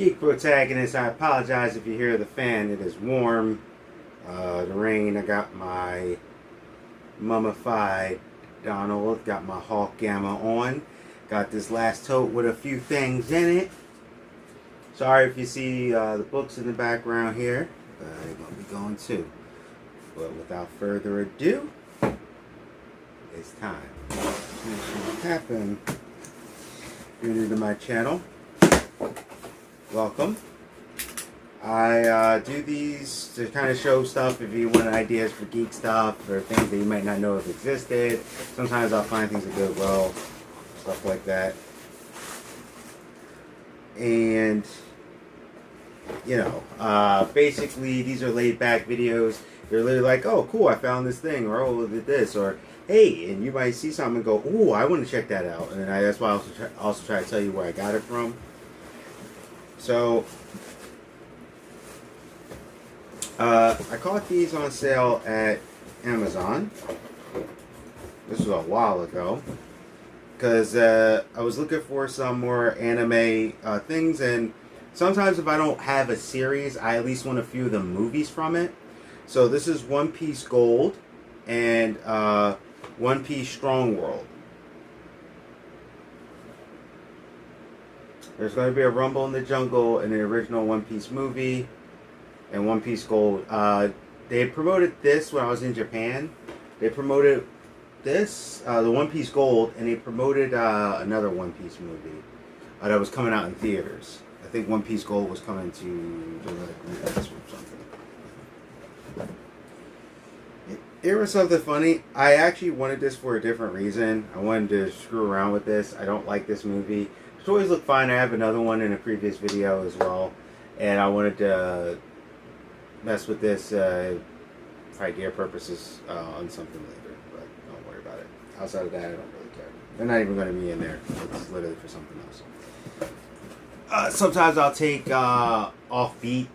Geek protagonist, I apologize if you hear the fan. It is warm. The rain. I got my mummified Donald. Got my Hawk Gamma on. Got this last tote with a few things in it. Sorry if you see the books in the background here. They're going to be going too. But without further ado, it's time. What happened? If you're new to my channel, welcome. I do these to kind of show stuff if you want ideas for geek stuff or things that you might not know if existed. Sometimes I'll find things at Goodwill, stuff like that. And, you know, basically these are laid back videos. They're literally like, oh, cool, I found this thing, or oh, look at this, or hey, and you might see something and go, ooh, I want to check that out. And that's why I also try to tell you where I got it from. So, I caught these on sale at Amazon. This was a while ago. Because I was looking for some more anime things. And sometimes if I don't have a series, I at least want a few of the movies from it. So this is One Piece Gold and One Piece Strong World. There's going to be a Rumble in the Jungle in the original One Piece movie and One Piece Gold. They promoted this when I was in Japan. They promoted this, the One Piece Gold, and they promoted another One Piece movie that was coming out in theaters. I think One Piece Gold was coming to or something. Here was something funny. I actually wanted this for a different reason. I wanted to screw around with this. I don't like this movie. The toys look fine. I have another one in a previous video as well. And I wanted to mess with this for idea purposes on something later. But don't worry about it. Outside of that, I don't really care. They're not even going to be in there. It's literally for something else. Sometimes I'll take offbeat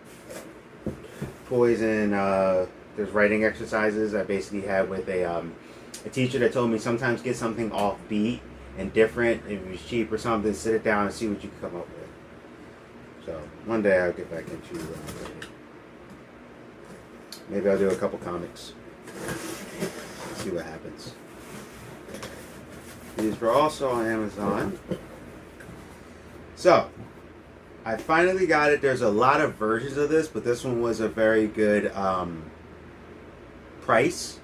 toys and there's writing exercises I basically had with a teacher that told me sometimes get something offbeat and different. If it was cheap or something, sit it down and see what you can come up with. So one day I'll get back into maybe I'll do a couple comics. See what happens. These were also on Amazon. So I finally got it. There's a lot of versions of this, but this one was a very good price.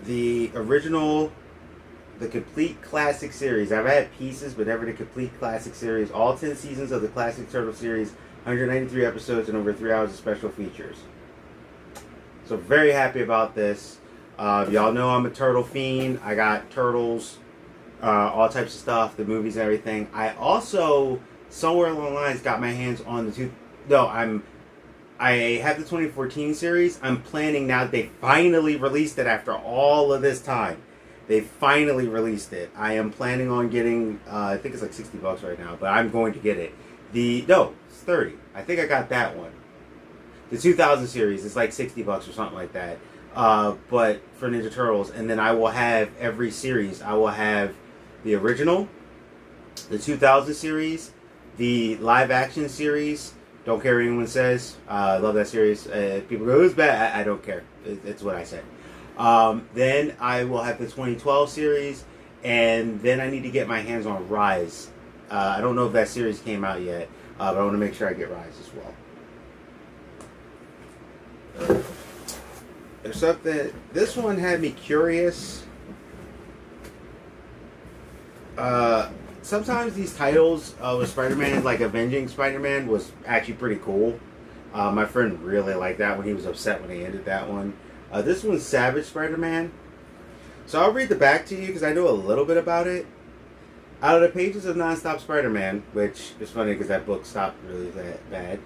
The original, the complete classic series. I've had pieces, but never the complete classic series. All 10 seasons of the classic Turtle series, 193 episodes, and over 3 hours of special features. So very happy about this. Y'all know I'm a turtle fiend. I got turtles, all types of stuff, the movies and everything. I also, somewhere along the lines, got my hands on I have the 2014 series. I'm planning now. They finally released it after all of this time. They finally released it. I am planning on getting, I think it's like $60 right now, but I'm going to get it. No, it's 30. I think I got that one. The 2000 series is like $60 or something like that. But for Ninja Turtles, and then I will have every series. I will have the original, the 2000 series, the live action series. Don't care what anyone says. I love that series. People go, it was bad. I don't care. It's what I said. Then I will have the 2012 series, and then I need to get my hands on Rise. I don't know if that series came out yet, but I want to make sure I get Rise as well. There's something. This one had me curious. Sometimes these titles with Spider-Man, like Avenging Spider-Man, was actually pretty cool. My friend really liked that when he was upset when they ended that one. This one's Savage Spider-Man. So I'll read the back to you because I know a little bit about it. Out of the pages of Non-Stop Spider-Man, which is funny because that book stopped really that bad,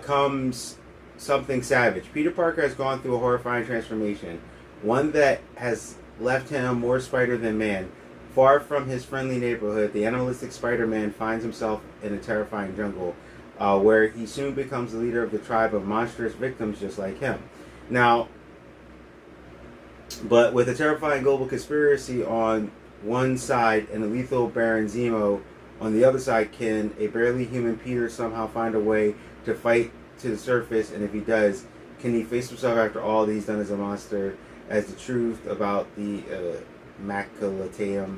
comes something savage. Peter Parker has gone through a horrifying transformation, one that has left him more spider than man. Far from his friendly neighborhood, the animalistic Spider-Man finds himself in a terrifying jungle, where he soon becomes the leader of the tribe of monstrous victims just like him. Now, but with a terrifying global conspiracy on one side and a lethal Baron Zemo On the other side, can a barely human Peter somehow find a way to fight to the surface? And if he does, can he face himself after all that he's done as a monster, as the truth about the maculatum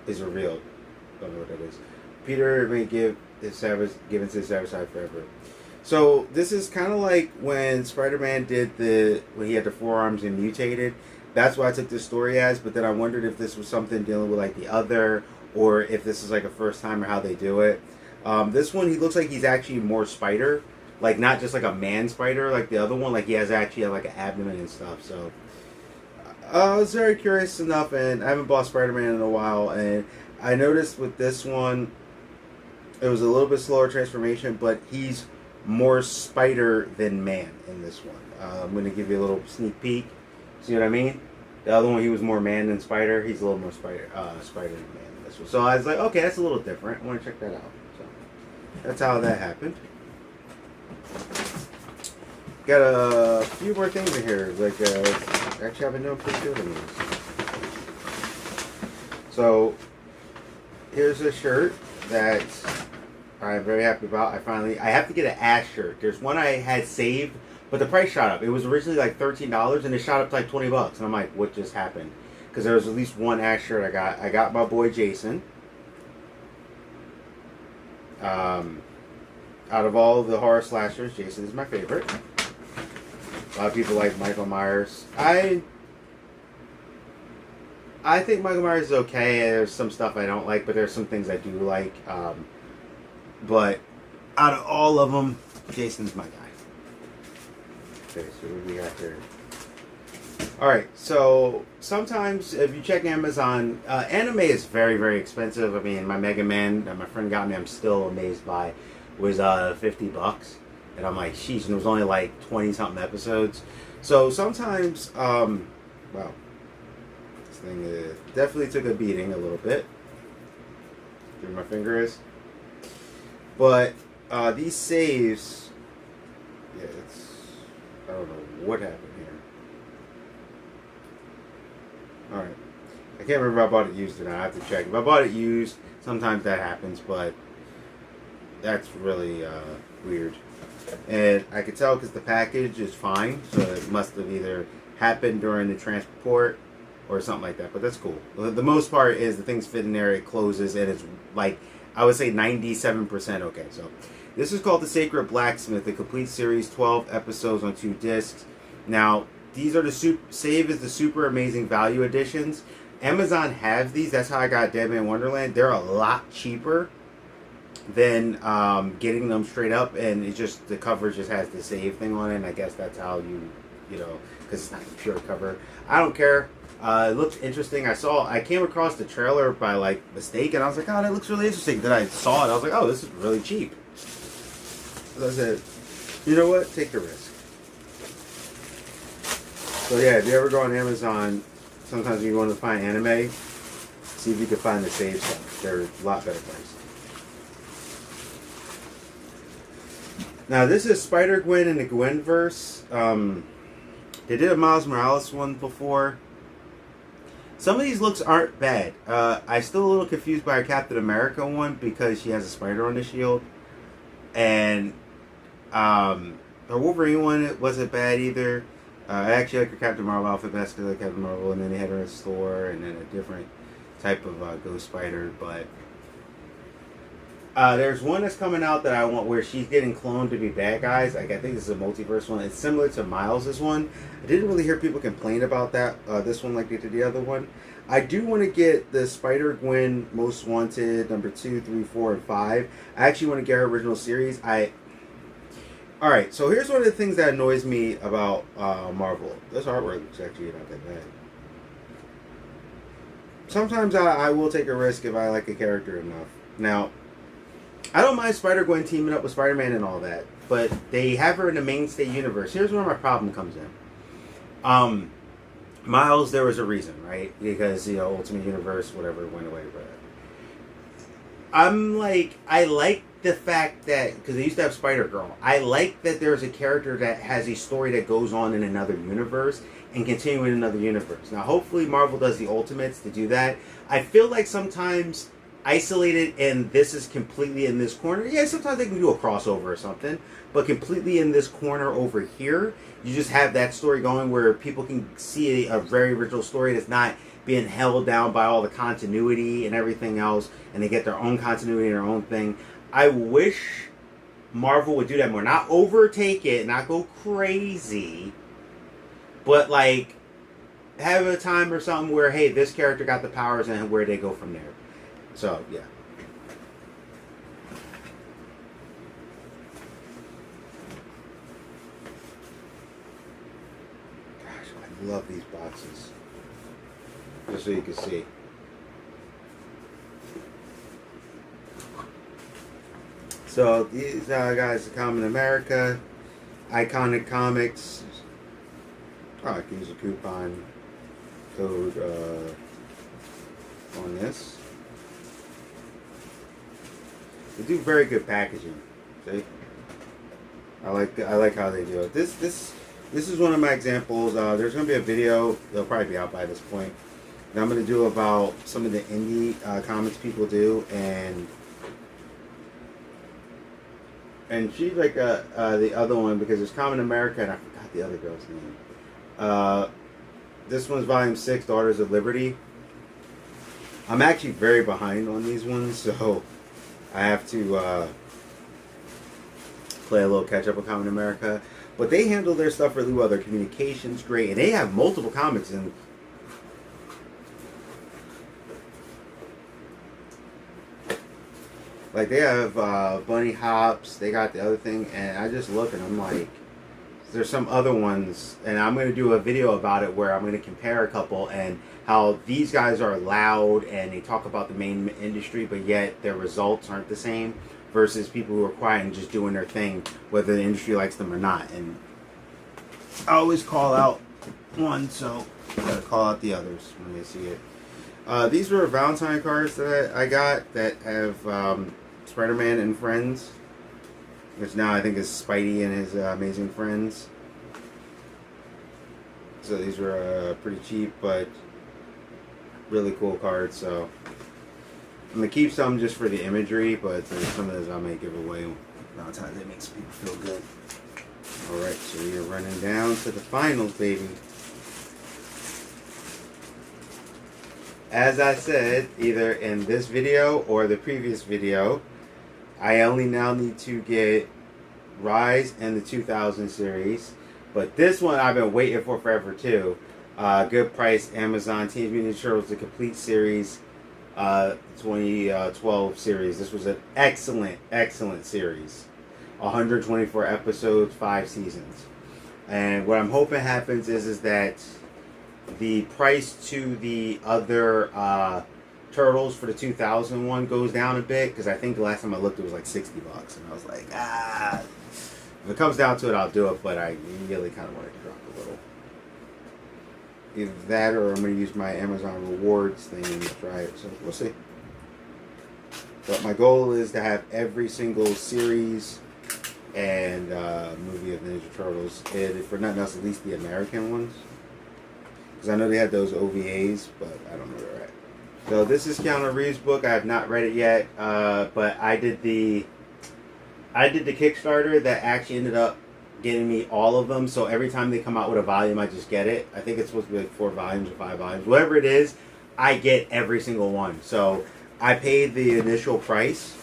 is revealed? Don't know what that is. Peter may give his savage given to the savage side forever. So this is kind of like when Spider-Man did when he had the forearms and mutated. That's what I took this story as. But then I wondered if this was something dealing with like the other, or if this is like a first time or how they do it. This one, he looks like he's actually more spider, like not just like a man spider like the other one. Like he has actually like an abdomen and stuff. So I was very curious enough, and I haven't bought Spider-Man in a while, and I noticed with this one, it was a little bit slower transformation, but he's more spider than man in this one. I'm going to give you a little sneak peek. See what I mean? The other one, he was more man than spider. He's a little more spider than man in this one. So I was like, okay, that's a little different. I want to check that out. So that's how that happened. Got a few more things in here. Like, actually, I've been doing pretty good on these. So here's a shirt that I'm very happy about. I have to get an Ash shirt. There's one I had saved, but the price shot up. It was originally like $13, and it shot up to like $20. And I'm like, what just happened? Because there was at least one Ash shirt I got. I got my boy Jason. Out of all the horror slashers, Jason is my favorite. A lot of people like Michael Myers. I think Michael Myers is okay. There's some stuff I don't like, but there's some things I do like. But out of all of them, Jason's my guy. Okay, so what do we got here? Alright, so sometimes if you check Amazon, anime is very, very expensive. I mean, my Mega Man that my friend got me, I'm still amazed by, was $50. And I'm like, sheesh, and it was only like 20-something episodes. So sometimes, wow, this thing definitely took a beating a little bit. Where my finger is. But these saves, yeah, I don't know what happened here. Alright. I can't remember if I bought it used or not. I have to check. If I bought it used, sometimes that happens, but that's really weird. And I could tell because the package is fine, so it must have either happened during the transport or something like that, but that's cool. The most part is the thing's fit in there, it closes, and it's like, I would say 97% okay. So this is called The Sacred Blacksmith, the complete series, 12 episodes on 2 discs. Now, these are save is the super amazing value editions. Amazon has these. That's how I got Dead Man Wonderland. They're a lot cheaper than getting them straight up, and it just, the cover just has the save thing on it, and I guess that's how you know, because it's not the pure cover. I don't care. It looked interesting. I came across the trailer by like mistake, and I was like, oh, that looks really interesting. Then I saw it, I was like, oh, this is really cheap. So I said, you know what, take the risk. So yeah, if you ever go on Amazon, sometimes you want to find anime, see if you can find the save stuff. They're a lot better price. Now this is Spider-Gwen in the Gwenverse. They did a Miles Morales one before. Some of these looks aren't bad. I'm still a little confused by her Captain America one because she has a spider on the shield. And her Wolverine one wasn't bad either. I actually like her Captain Marvel outfit best because I like Captain Marvel, and then they had her in a store, and then a different type of Ghost Spider. But there's one that's coming out that I want where she's getting cloned to be bad guys. Like, I think this is a multiverse one. It's similar to Miles's one. I didn't really hear people complain about that. This one like they did the other one. I do want to get the Spider-Gwen Most Wanted number 2, 3, 4, and 5. I actually want to get her original series. Alright, so here's one of the things that annoys me about Marvel. This artwork looks actually not that bad. Sometimes I will take a risk if I like a character enough. Now, I don't mind Spider-Gwen teaming up with Spider-Man and all that, but they have her in the mainstay universe. Here's where my problem comes in. Miles, there was a reason, right? Because, you know, Ultimate Universe, whatever, went away. But I'm like, I like the fact that, because they used to have Spider-Girl, I like that there's a character that has a story that goes on in another universe. and continue in another universe. Now, hopefully Marvel does the Ultimates to do that. I feel like sometimes isolated and this is completely in this corner. Yeah, sometimes they can do a crossover or something, but completely in this corner over here, you just have that story going where people can see a very original story that's not being held down by all the continuity and everything else, and they get their own continuity and their own thing. I wish Marvel would do that more. Not overtake it, not go crazy, but like have a time or something where, hey, this character got the powers and where they go from there. So, yeah. Gosh, I love these boxes. Just so you can see. So these guys are Common America, Iconic Comics. Oh, I can use a coupon code on this. They do very good packaging. See, I like how they do it. This is one of my examples. There's going to be a video. They'll probably be out by this point. That I'm going to do about some of the indie comics people do, and she's like the other one, because there's Common America and I forgot the other girl's name. This one's volume 6, Daughters of Liberty. I'm actually very behind on these ones, so I have to play a little catch up with Common America. But they handle their stuff really well. Their communication's great, and they have multiple comics in. Like, they have Bunny Hops, they got the other thing, and I just look and I'm like, there's some other ones, and I'm going to do a video about it where I'm going to compare a couple and how these guys are loud and they talk about the main industry, but yet their results aren't the same, versus people who are quiet and just doing their thing, whether the industry likes them or not. And I always call out one, so I gotta call out the others when they see it. These were Valentine cards that I got that have Spider-Man and Friends, which now I think is Spidey and his Amazing Friends. So these were pretty cheap, but really cool cards. So I'm gonna keep some just for the imagery, but there's some of those I may give away. Valentine's Day makes people feel good. All right, so we are running down to the finals, baby. As I said, either in this video or the previous video, I only now need to get Rise and the 2000 series. But this one I've been waiting for forever too. Good price, Amazon, Teenage Mutant Ninja Turtles, the complete series, 2012 series. This was an excellent, excellent series. 124 episodes, 5 seasons. And what I'm hoping happens is that the price to the other Turtles for the 2001 goes down a bit, because I think the last time I looked it was like $60, and I was like, if it comes down to it, I'll do it, but I really kind of want it to drop a little. Either that, or I'm going to use my Amazon rewards thing and try it, so we'll see. But my goal is to have every single series and movie of the Ninja Turtles, and for nothing else, at least the American ones. Because I know they had those OVAs, but I don't know where they're at. So this is Keanu Reeves' book. I have not read it yet, but I did the Kickstarter that actually ended up getting me all of them. So every time they come out with a volume, I just get it. I think it's supposed to be like 4 volumes or 5 volumes. Whatever it is, I get every single one. So I paid the initial price.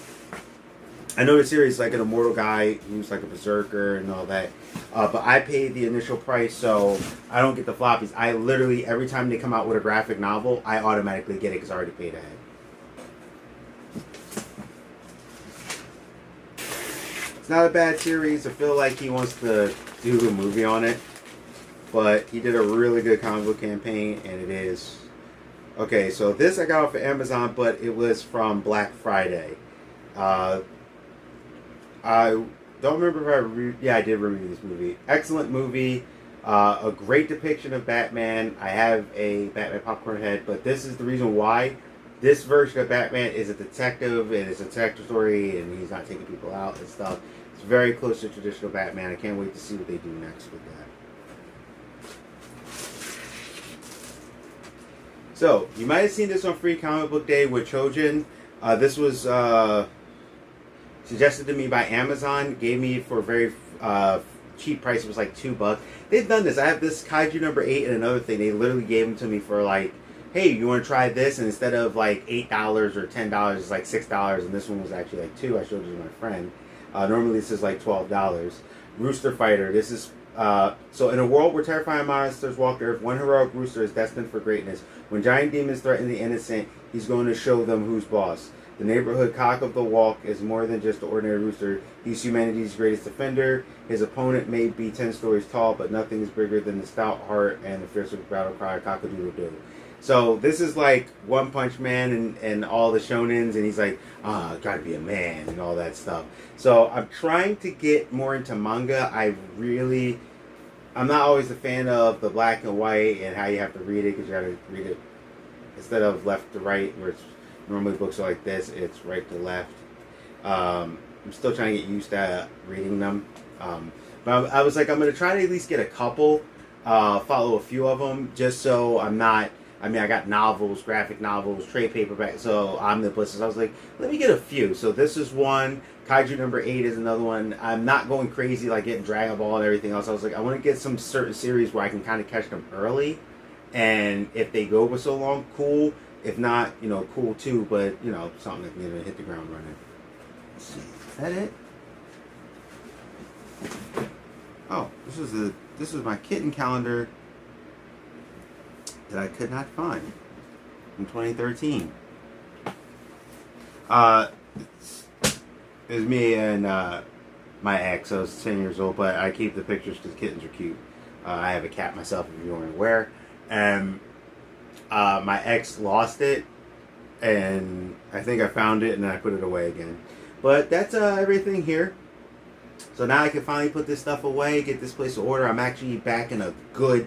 I know the series is like an immortal guy who's like a berserker and all that. But I paid the initial price, so I don't get the floppies. I literally, every time they come out with a graphic novel, I automatically get it because I already paid ahead. It's not a bad series. I feel like he wants to do a movie on it. But he did a really good comic book campaign, and it is. Okay, so this I got off of Amazon, but it was from Black Friday. I don't remember if I did review this movie. Excellent movie. A great depiction of Batman. I have a Batman popcorn head, but this is the reason why. This version of Batman is a detective, and it's a detective story, and he's not taking people out and stuff. It's very close to traditional Batman. I can't wait to see what they do next with that. So, you might have seen this on Free Comic Book Day with Chojin. This was suggested to me by Amazon. Gave me for a very cheap price. It was like $2. They've done this. I have this Kaiju number 8 and another thing. They literally gave them to me for like, hey, you want to try this? And instead of like $8 or $10, it's like $6. And this one was actually like $2. I showed it to my friend. Normally this is like $12. Rooster Fighter. This is so in a world where terrifying monsters walk the earth, one heroic rooster is destined for greatness. When giant demons threaten the innocent, he's going to show them who's boss. The neighborhood cock of the walk is more than just an ordinary rooster. He's humanity's greatest defender. His opponent may be 10 stories tall, but nothing is bigger than the stout heart and the fierce battle cry, cock-a-doodle-doo. So this is like One Punch Man and all the shonens, and he's like, gotta be a man and all that stuff. So I'm trying to get more into manga. I'm not always a fan of the black and white and how you have to read it, because you gotta read it instead of left to right, where it's normally books are like this, it's right to left. I'm still trying to get used to reading them. But I was like, I'm going to try to at least get a couple, follow a few of them, just so I'm not, I got novels, graphic novels, trade paperback, so omnibuses. I was like, let me get a few. So this is one. Kaiju number 8 is another one. I'm not going crazy like getting Dragon Ball and everything else. I was like, I want to get some certain series where I can kind of catch them early. And if they go for so long, cool. If not, cool too, but, something that can hit the ground running. Let's see. Is that it? Oh, this was my kitten calendar that I could not find in 2013. It was me and my ex. I was 10 years old, but I keep the pictures because kittens are cute. I have a cat myself, if you weren't aware. And my ex lost it, and I think I found it, and then I put it away again. But that's everything here. So now I can finally put this stuff away, get this place in order. I'm actually back in a good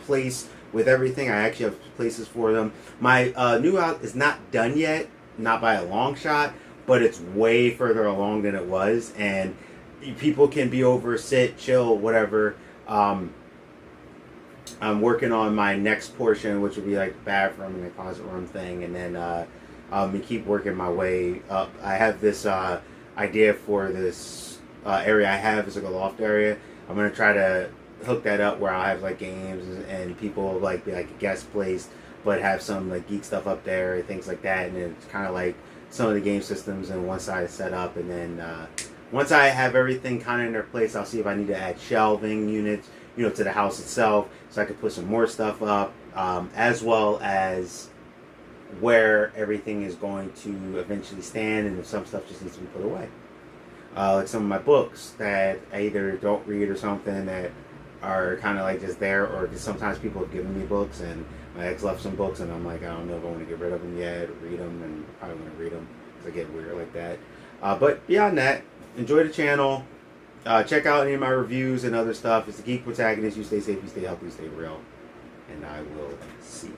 place with everything. I actually have places for them. My new out is not done yet, not by a long shot, but it's way further along than it was, and people can be over, sit, chill, whatever. I'm working on my next portion, which will be like the bathroom and the closet room thing, and then I'm keep working my way up. I have this idea for this area I have is like a loft area. I'm gonna try to hook that up where I have like games and people like be like a guest place, but have some like geek stuff up there and things like that. And it's kind of like some of the game systems and one side is set up, and then once I have everything kind of in their place, I'll see if I need to add shelving units, to the house itself, so I could put some more stuff up, as well as where everything is going to eventually stand, and if some stuff just needs to be put away. Like some of my books that I either don't read or something that are kind of like just there, or just sometimes people have given me books, and my ex left some books, and I'm like, I don't know if I want to get rid of them yet, or read them, and I probably want to read them, because I get weird like that. But beyond that, enjoy the channel. Check out any of my reviews and other stuff. It's the Geek Protagonist. You stay safe, you stay healthy, you stay real. And I will see ya.